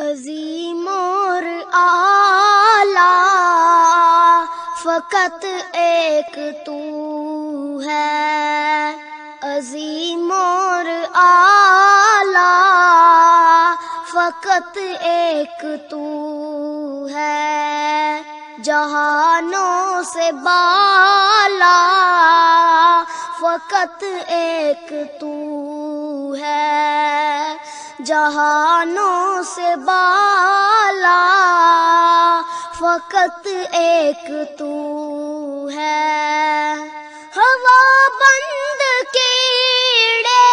عظیم اور اعلیٰ فقط ایک تو ہے، عظیم اور اعلیٰ فقط ایک تو ہے، جہانوں سے بالا فقط ایک تو ہے، جہانوں سے بالا فقط ایک تو ہے، ہوا بند کیڑے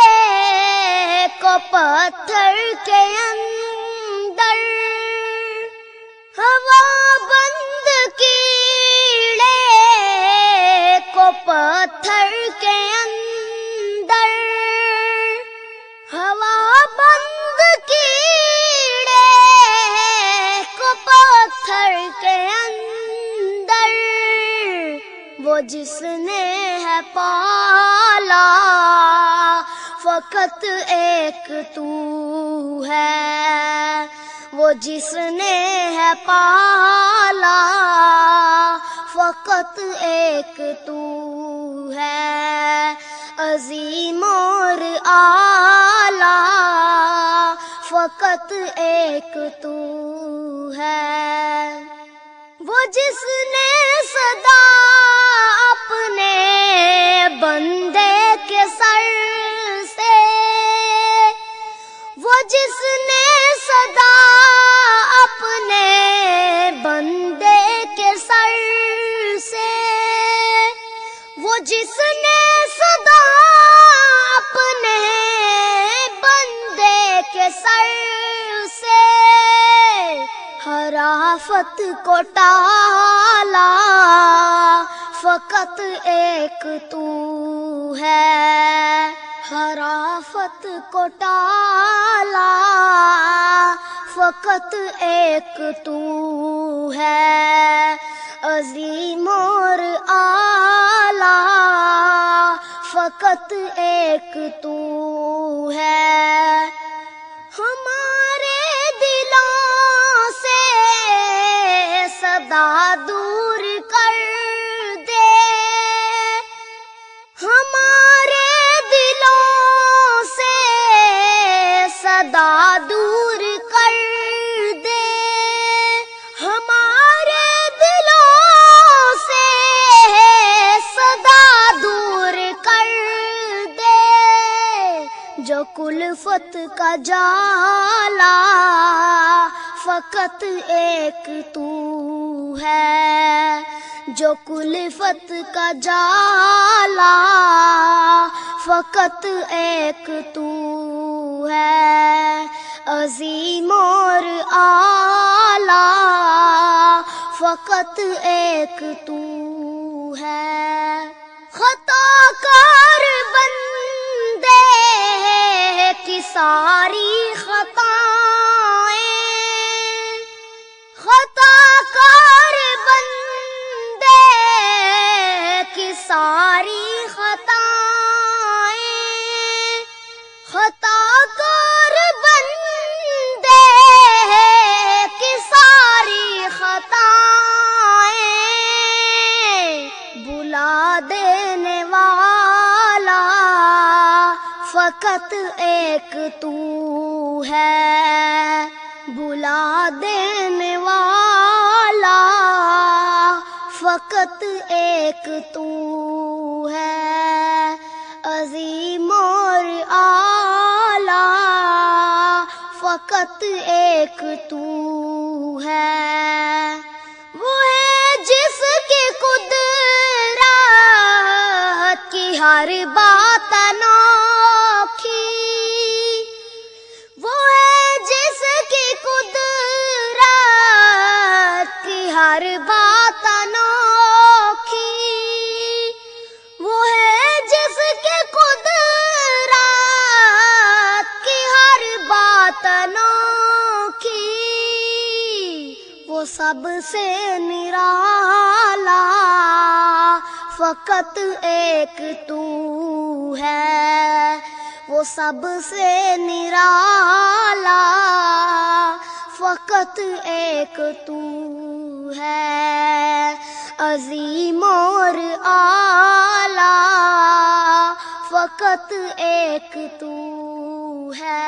کو پتھر کے اندر، ہوا بند کیڑے کو پتھر کے اندر، ہوا بند کیڑے کو پتھر کے اندر، وہ جس نے ہے پالا فقط ایک تو ہے، وہ جس نے ہے پالا فقط ایک تو ہے، عظیم اور اعلیٰ فقط ایک تو ہے، وہ جس نے صدا اپنے بندے کے سر سے، وہ جس نے صدا اپنے بندے کے سر سے، وہ جس نے صدا اپنے بندے کے سر سے ہر آفت کو ٹالا فقط ایک تو ہے، ہر آفت کو ٹالا فقط ایک تو ہے، عظیم اور اعلیٰ فقط ایک تو ہے، ہمارے دلوں سے صدا دور کر دے، ہمارے دلوں سے صدا دور کر دے، ہمارے دلوں سے صدا دور کر دے، جو کلفت کا جالا فقط ایک تو ہے، جو کلفت کا جالا فقط ایک تو ہے، عظیم اور اعلیٰ فقط ایک تو ہے، خطا کار بندے کی ساری خطائیں، خطا کار بندے کی ساری خطائیں، خطا کار بندے کی ساری خطائیں، بلا دینے والا فقط ایک تو ہے، بلا دینے والا فقط ایک تو ہے، عظیم اور اعلیٰ فقط ایک تو ہے، وہ ہے جس کی قدرت کی ہر بات انوکھی، وہ ہے جس کی قدرت کی ہر بات انوکھی، وہ ہے جس کی قدرت کی ہر بات انوکھی، وہ سب سے نرالا فقط ایک تو ہے، وہ سب سے نرالا فقط ایک تو ہے، عظیم اور اعلیٰ فقط ایک تو ہے۔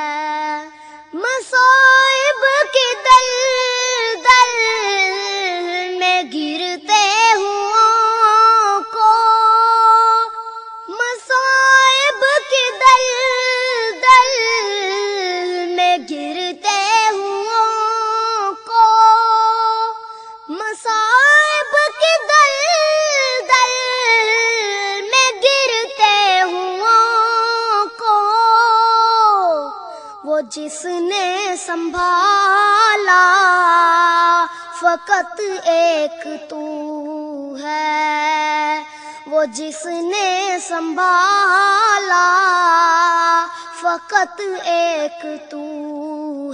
مصائب کے دل دل میں گرتے ہوں کو، مصائب کے دل دل میں گرتے ہوں کو، مصائب کے دل دل میں گرتے ہوں کو، وہ جس نے سنبھالا فقط ایک تو ہے، وہ جس نے سنبھالا فقط ایک تو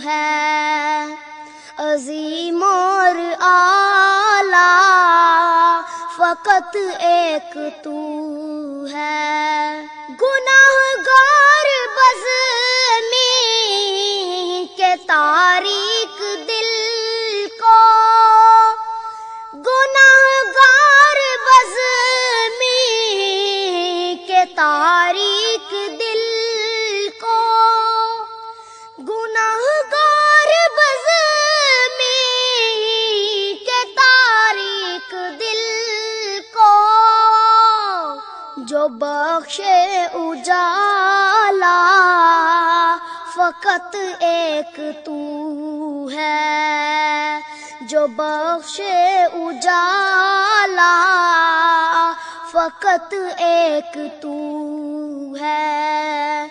ہے، عظیم اور اعلیٰ فقط ایک تو ہے۔ گناہگار بزمی کے تاریک دل کو، گناہگار بزمی کے تاریک دل کو، گناہگار بزمی کے تاریک دل کو، جو بخشے اجالا فقط ایک تو ہے، جو بخشے اجالا فقط ایک تو ہے،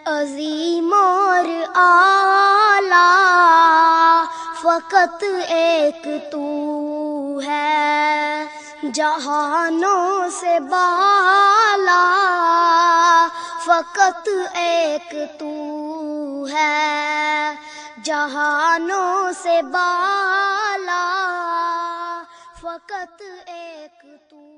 عظیم اور اعلیٰ فقط ایک تو ہے، جہانوں سے بالا فقط ایک تو ہے، جہانوں سے بالا فقط ایک تو